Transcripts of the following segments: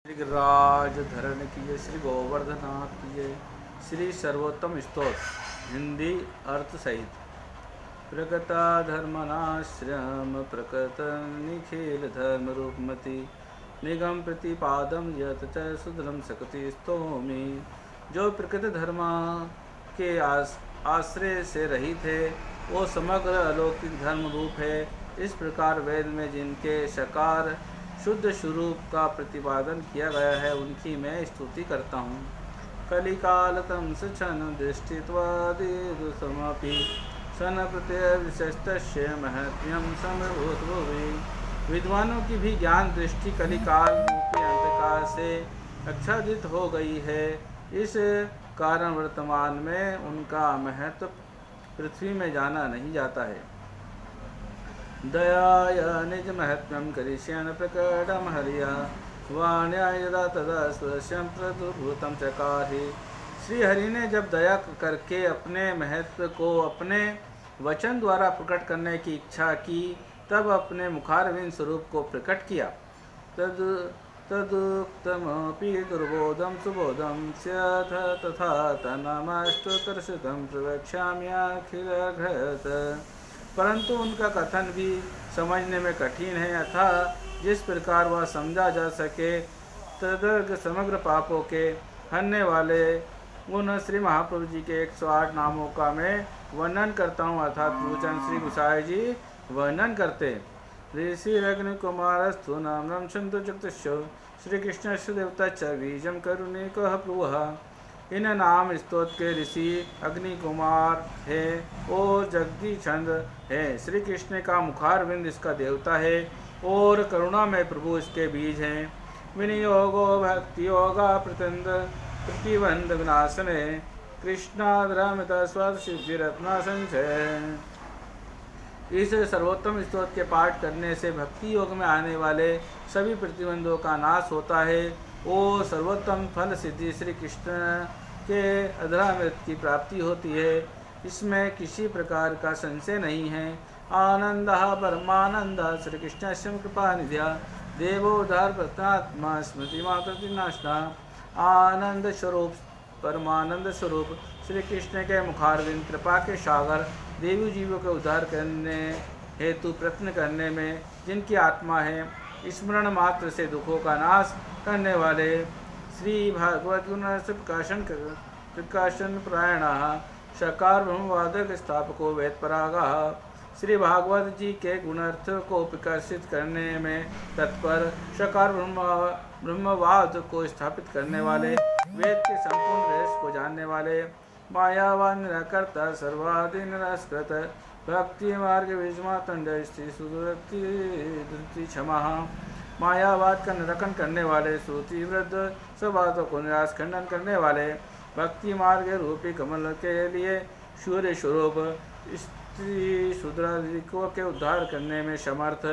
श्री गिरिराज धरण की जय, श्री गोवर्धनाथ की जय। श्री सर्वोत्तम स्तोत्र हिंदी अर्थ सहित। प्रगता धर्मनाश्रम प्रकट निखिल धर्म रूपमति निगम प्रतिपादम यत च सुदृढ़ सकति स्तोमी। जो प्रकृत धर्म के आश्रय से रहित है वो समग्र अलौकिक धर्म रूप है। इस प्रकार वेद में जिनके सकार शुद्ध स्वरूप का प्रतिपादन किया गया है उनकी मैं स्तुति करता हूँ। कलिकाल तम सचन दृष्टित्वादिदुसमपि सन प्रत्यय विशेषतस्य महत्यम समभूत भुवि। विद्वानों की भी ज्ञान दृष्टि कलिकाल रूपी अंधकार से आच्छादित हो गई है। इस कारण वर्तमान में उनका महत्व पृथ्वी में जाना नहीं जाता है। दयाय निज महत्वं करिष्यन् प्रकटं हरिया वाण्या यदा तदा स्वस्यं प्रदुर्भूतं चकारि। श्री हरि ने जब दया करके अपने महत्व को अपने वचन द्वारा प्रकट करने की इच्छा की तब अपने मुखारविंद स्वरूप को प्रकट किया। तदुक्तमपि दुर्बोधं सुबोधं स्यात् तथा तन्नामाष्टोत्तरशतं प्रवक्ष्याम्यखिलघ्रत। परंतु उनका कथन भी समझने में कठिन है, अतः जिस प्रकार वह समझा जा सके तदर्थ समग्र पापों के हरने वाले उन श्री महाप्रभु जी के 108 नामों का मैं वर्णन करता हूँ। अर्थात पूजन श्री गुसाई जी वर्णन करते। ऋषि अग्नि कुमारस्तु नाम रमशंतु चक्षुषो श्री कृष्ण देवता च बीजम करुणिकः प्रुवः। इन नाम स्तोत्र के ऋषि अग्नि कुमार है और जगदी छंद है। श्री कृष्ण का मुखारविंद इसका देवता है और करुणा में प्रभु इसके बीज हैं। विनियोगो भक्ति योगा प्रतिबंध विनाशने कृष्णाद्रमित स्वाद सिद्धि रत्ना संचय। इस सर्वोत्तम स्तोत्र के पाठ करने से भक्ति योग में आने वाले सभी प्रतिबंधों का नाश होता है और सर्वोत्तम फल सिद्धि श्री कृष्ण के अधरामृत की प्राप्ति होती है। इसमें किसी प्रकार का संशय नहीं है। आनंद परमानंद श्री कृष्ण कृपा निध्या देवोद्धार प्रत्नात्मा स्मृति मातृनाशना। आनंद स्वरूप परमानंद स्वरूप श्री कृष्ण के मुखारविंद कृपा के सागर देवी जीवों के उद्धार करने हेतु प्रयत्न करने में जिनकी आत्मा है, स्मरण मात्र से दुखों का नाश करने वाले श्री भागवत गुण प्रकाशन प्रायण सकार ब्रह्मवादक स्थापको वेद परागा। श्री भागवत जी के गुणार्थ को प्रकाशित करने में तत्पर सकार ब्रह्मवाद को स्थापित करने वाले वेद के संपूर्ण रहस्य को जानने वाले मायावान निराकर्ता सर्वादि निरास्कृत भक्ति मार्ग विजमातंड स्त्री सुधृति क्षमा। मायावाद का निराकरण करने वाले श्रुति वृद्ध सब बातों को निराश खंडन करने वाले भक्ति मार्ग रूपी कमल के लिए सूर्य स्वरूप स्त्री शूद्रादिकों के उद्धार करने में समर्थ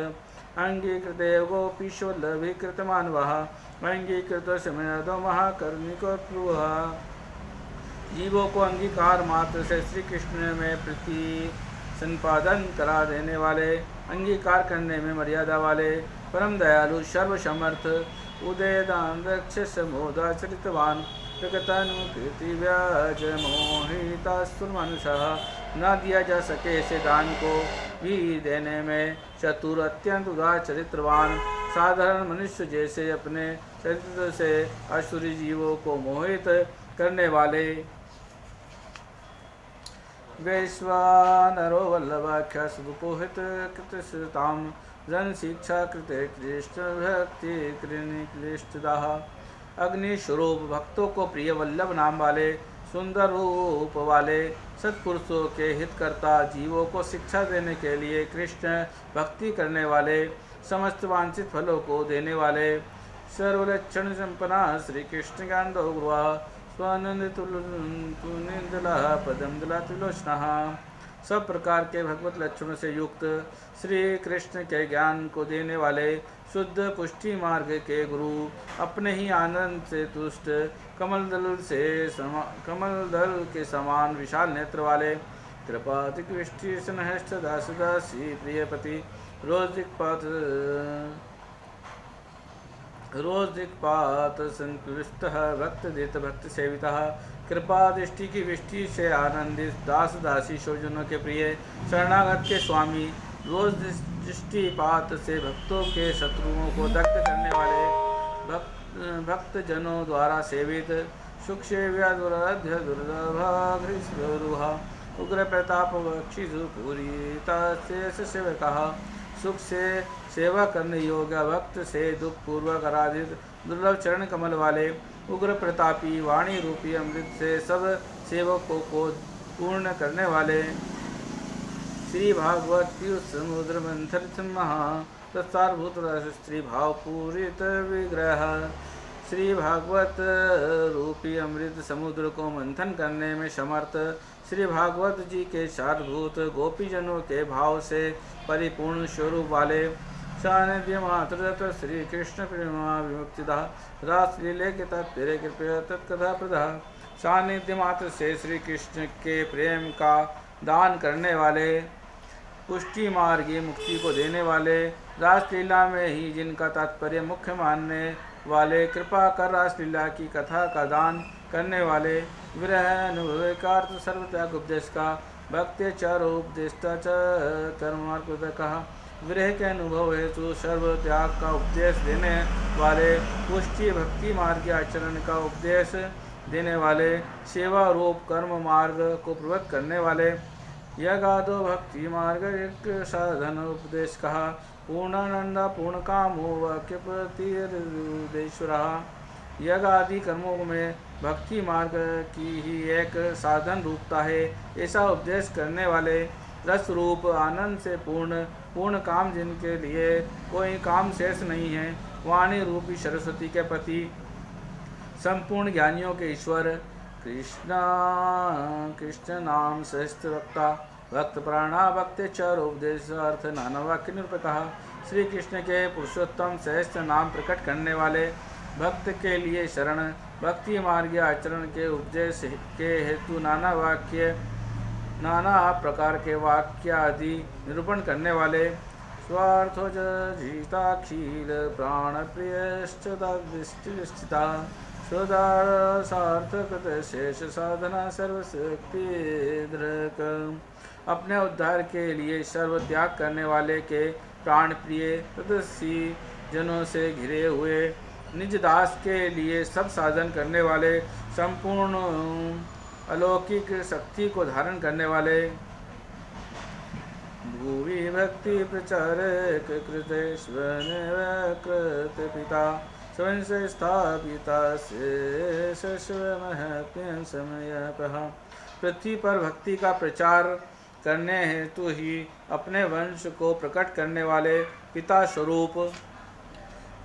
अंगीकृत गोपीशोल्लभीकृत मानवः अंगीकृत समयदो महाकर्णिको प्रुवः। जीवों को अंगीकार मात्र से श्री कृष्ण में प्रति संपादन करा देने वाले अंगीकार करने में मर्यादा वाले परम दयालु सर्वसमर्थ उदयदान रक्षस मोदाचरितवान प्रगतानुकृति व्याज मोहितास्तुर मनुष्य। न दिया जा सके ऐसे दान को भी देने में चतुर अत्यंत उदार चरित्रवान साधारण मनुष्य जैसे अपने चरित्र से असुरी जीवों को मोहित करने वाले वैश्वानरो वल्लभाख्या सुपोहित कृतश्रुताम जन शिक्षा कृते कृष्ण भक्ति कृष्णदाह। अग्नि स्वरूप भक्तों को प्रिय वल्लभ नाम वाले सुंदर रूप वाले सत्पुरुषों के हितकर्ता जीवों को शिक्षा देने के लिए कृष्ण भक्ति करने वाले समस्त वांछित फलों को देने वाले सर्वलक्षण संपन्ना श्री कृष्ण गांधो गुरुआ स्वानंदला पदम दला त्रिलोचना। सब प्रकार के भगवत लक्षणों से युक्त श्री कृष्ण के ज्ञान को देने वाले शुद्ध पुष्टि मार्ग के गुरु अपने ही आनंद से तुष्ट कमल दल के समान विशाल नेत्र वाले कृपातिकृष्टि स्नहष्ट दास दासी प्रियपति रोज दिक्पात रोज दिक्पात संतुष्टः भक्त भक्त सेवितः कृपा दृष्टि की विष्टि से आनंदित दास दासी स्वजनों के प्रिय शरणागत के स्वामी रोज दृष्टिपात से भक्तों के शत्रुओं को दग्ध करने वाले भक्त जनों द्वारा सेवित सुख सेव्या दुराध्य दुर्लभा उग्र प्रताप बक्षिषु पूरी सेवक सुख से सेवा करने योग्य भक्त से दुख पूर्वक आराधित दुर्लभ चरण कमल वाले उग्र प्रतापी वाणी रूपी अमृत से सब सेवकों को पूर्ण करने वाले श्री भागवत पीयूष समुद्र मंथन महा तत्सारभूत स्त्री भाव पूरित विग्रह श्री भागवत रूपी अमृत समुद्र को मंथन करने में समर्थ श्री भागवत जी के सारभूत गोपीजनों के भाव से परिपूर्ण स्वरूप वाले सानिध्य मात्र श्री कृष्ण प्रेमा विमुक्तिदा रास लीले के तत्प्रे कृपया तत्कथा प्रदा सानिध्य मात्र से श्री कृष्ण के प्रेम का दान करने वाले पुष्टि मार्गी मुक्ति को देने वाले रासलीला में ही जिनका तात्पर्य मुख्य मानने वाले कृपा कर रासलीला की कथा का दान करने वाले विरह अनुभविकार्थ सर्वत्याग उपदेश का भक्ति चार उपदेष्टा कर्मार्थ कहा विरह के अनुभव हेतु सर्व त्याग का उपदेश देने वाले पुष्टि भक्ति मार्ग के आचरण का उपदेश देने वाले सेवा रूप कर्म मार्ग को प्रवृत्त करने वाले यगादो भक्ति मार्ग एक साधन उपदेश कहा पूर्णानंदा पूर्ण कामो वाक्य प्रतिदेश्वर यज्ञ आदि कर्मों में भक्ति मार्ग की ही एक साधन रूपता है ऐसा उपदेश करने वाले रस रूप आनंद से पूर्ण काम जिनके लिए कोई काम शेष नहीं है वाणी रूपी सरस्वती के पति संपूर्ण ज्ञानियों के ईश्वर कृष्ण नाम सहस्त्र वक्ता भक्त प्राणा भक्त चर उपदेश अर्थ नाना वाक्य निरूपक श्री कृष्ण के पुरुषोत्तम सहस्त्र नाम प्रकट करने वाले भक्त के लिए शरण भक्ति मार्ग आचरण के उपदेश के हेतु नाना प्रकार के वाक्य आदि निरूपण करने वाले स्वार्थो जीताखिल प्राण प्रियश्चिता सार्थक शेष साधना सर्वशक्तिधृक अपने उद्धार के लिए सर्व त्याग करने वाले के प्राण प्रिय तदस्वी जनों से घिरे हुए निज दास के लिए सब साधन करने वाले संपूर्ण अलौकिक शक्ति को धारण करने वाले भूवि भक्ति प्रचारक कृत पिता स्वयं से स्थापिता से महत्व समय पृथ्वी पर भक्ति का प्रचार करने हेतु ही अपने वंश को प्रकट करने वाले पिता स्वरूप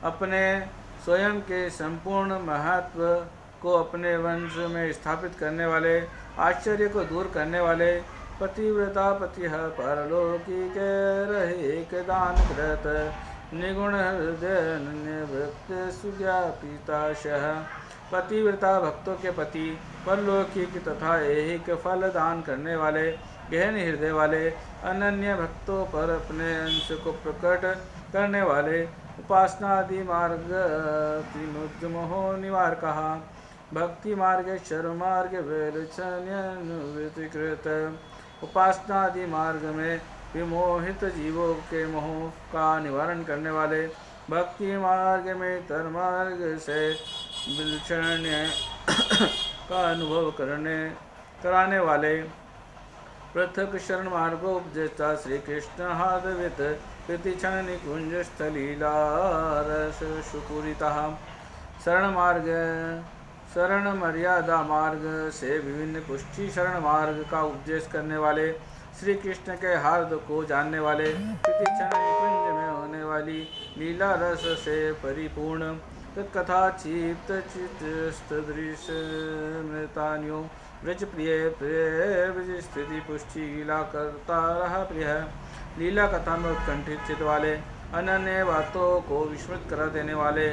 अपने स्वयं के संपूर्ण महत्व को अपने वंश में स्थापित करने वाले आश्चर्य को दूर करने वाले पतिव्रता पति परलोकी के रहे के दान कृत निगुण हृदय भक्त सुज्ञापिताशः पतिव्रता भक्तों के पति परलौकिक तथा ऐहिक फल दान करने वाले गहन हृदय वाले अनन्य भक्तों पर अपने अंश को प्रकट करने वाले उपासना आदि मार्ग मोहो निवार कहा भक्ति मार्ग शर मार्ग वैलक्षण्यकृत उपासना आदि मार्ग में विमोहित जीवों के मोह का निवारण करने वाले भक्ति मार्ग में तरमार्ग से विलक्षण्य का अनुभव कराने वाले पृथक शरण मार्गोपदेष्टा श्री कृष्ण हादवित प्रतिक्षण निकुंज स्थलीलारस सुपूरिता शरण मर्यादा मार्ग से विभिन्न पुष्टि शरण मार्ग का उपदेश करने वाले श्री कृष्ण के हार्द को जानने वाले प्रतिक्षण निकुंज में होने वाली लीला रस से परिपूर्ण तत्कथा चित्त चित्तदृश मृतान्यो व्रज प्रिय ब्रज स्थिति पुष्टि लीला करता रहा प्रिय लीला कथा में उत्कंठित चित्त वाले अनन्य बातों को विस्मृत करा देने वाले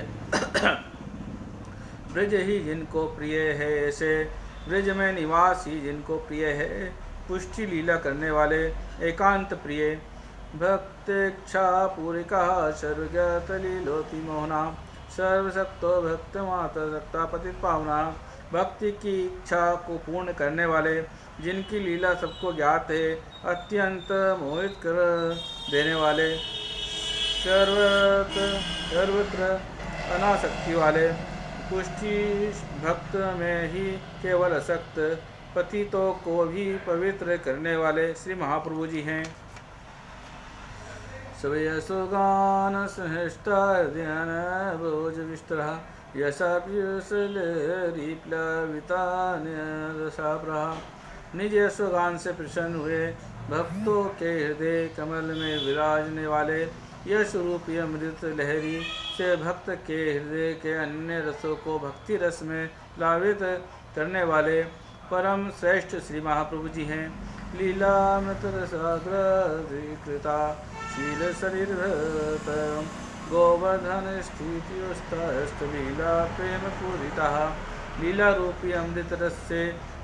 ब्रज ही जिनको प्रिय है ऐसे ब्रज में निवास ही जिनको प्रिय है पुष्टि लीला करने वाले एकांत प्रिय भक्तेच्छा पूरिका सर्वज्ञत लीलोति मोहना सर्वशक्तो भक्तमाता शक्ता पतित पावना, भक्ति की इच्छा को पूर्ण करने वाले, जिनकी लीला सबको ज्ञात है, अत्यंत मोहित कर देने वाले, सर्वत्र अनासक्ति वाले, पुष्टि भक्त में ही केवल असक्त, पतितों को भी पवित्र करने वाले श्री महाप्रभु जी हैं। सवयसुगान सहष्टा ध्यान भोज विस्तरा, यशा प्लविता निज यशोगान से प्रसन्न हुए भक्तों के हृदय कमल में विराजने वाले, यश रूपी अमृत लहरी से भक्त के हृदय के अन्य रसों को भक्ति रस में प्लावित करने वाले परम श्रेष्ठ श्री महाप्रभु जी हैं। लीला मृत रसाग्रता शील शरीर गोवर्धन स्थिति लीला प्रेम पूरिता, लीला रूपी अमृत रस से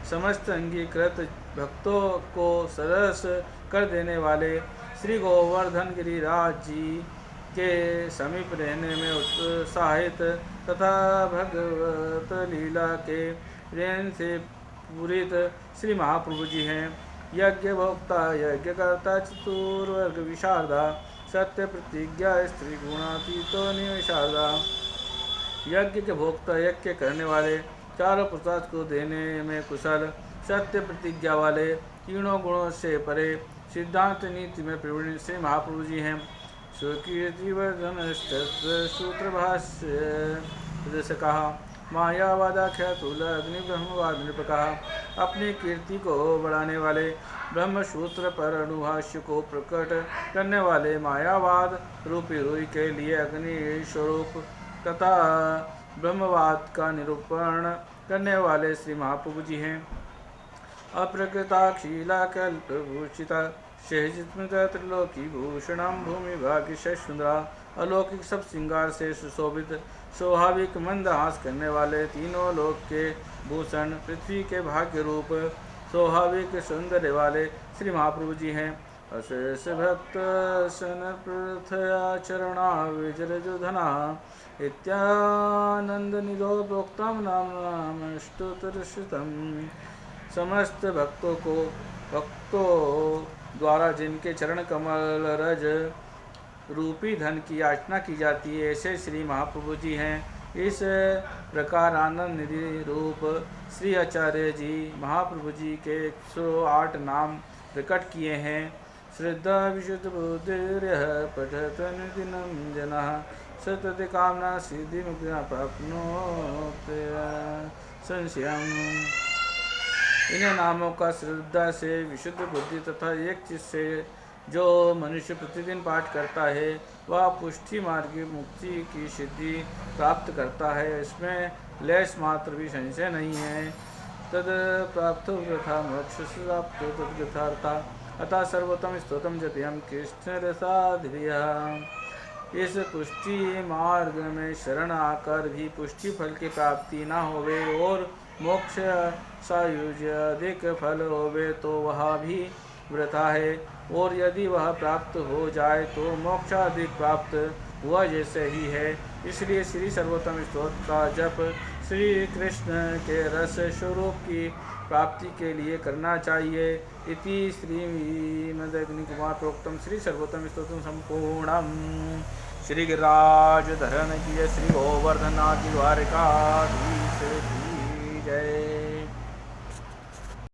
समस्त अंगीकृत भक्तों को सरस कर देने वाले श्री गोवर्धन गिरिराज जी के समीप रहने में उत्साहित तथा भगवत लीला के प्रेम से पूरित श्री महाप्रभु जी हैं। यज्ञ भोक्ता यज्ञकर्ता चतुर्वर्ग विशारदा, सत्य प्रतिज्ञा स्त्री गुणातीतो निविशारदा, यज्ञ के भोक्ता यज्ञ करने वाले, चारों प्रसाद को देने में कुशल, सत्य प्रतिज्ञा वाले, तीनों गुणों से परे, सिद्धांत नीति में प्रवीण श्री महाप्रभु जी हैं। सुकीर्तिवर्धन सूत्र भाष्य से कहा, मायावादाख्या तुल अग्नि ब्रह्मवाद नृप कहा, अपनी कीर्ति को बढ़ाने वाले, ब्रह्मसूत्र पर अनुभाष्य को प्रकट करने वाले, मायावाद रूपी रुई के लिए अग्नि स्वरूप तथा ब्रह्मवाद का निरूपण करने वाले श्री महाप्रभु जी हैं। अप्रकृताक्षीला कल्पभूषिता सहजित त्रिलोकी भूषणम भूमि भाग्य सुंदरा, अलौकिक सब श्रृंगार से सुशोभित स्वाभाविक मंदहास करने वाले, तीनों लोक के भूषण पृथ्वी के भाग्य रूप स्वाभाविक सौंदर्य वाले श्री महाप्रभु जी हैं। अशेष भक्त सन प्रथया चरणा विजर जोधना इत्यानंद निधो प्रोक्तम नाम नाम स्तोत्रश्रुतम, समस्त भक्तों द्वारा जिनके चरण कमल रज रूपी धन की याचना की जाती है, ऐसे श्री महाप्रभु जी हैं। इस प्रकार आनंद निधि रूप श्री आचार्य जी महाप्रभु जी के 108 नाम प्रकट किए हैं। श्रद्धा विशुद्ध बुद्धिर्यः पठत निदिनं जनः सतत कामना सिद्धि मुक्ति प्राप्नोति संशयम्। इन्हें नामों का श्रद्धा से विशुद्ध बुद्धि तथा एक चीज से जो मनुष्य प्रतिदिन पाठ करता है वह पुष्टि मार्ग मुक्ति की सिद्धि प्राप्त करता है, इसमें लेश मात्र भी संशय नहीं है। तद प्राप्त यथा मोक्ष प्राप्त तद्यथार्था अतः सर्वोत्तम स्तोत्रम जपयम कृष्ण रसाधिया। इस पुष्टि मार्ग में शरण आकर भी पुष्टि फल की प्राप्ति न होवे और मोक्ष सायुज्य अधिक फल होवे तो वह भी वृथा है, और यदि वह प्राप्त हो जाए तो मोक्षाधिक प्राप्त हुआ जैसे ही है। इसलिए श्री सर्वोत्तम स्तोत्र का जप श्री कृष्ण के रस स्वरूप की प्राप्ति के लिए करना चाहिए। इति श्रीमदग्निकुमार प्रोक्तम श्री सर्वोत्तम स्तोत्रम संपूर्णम। श्री गिरिराज धरन की श्री गोवर्धनाथ द्वारिकाधीश की जय।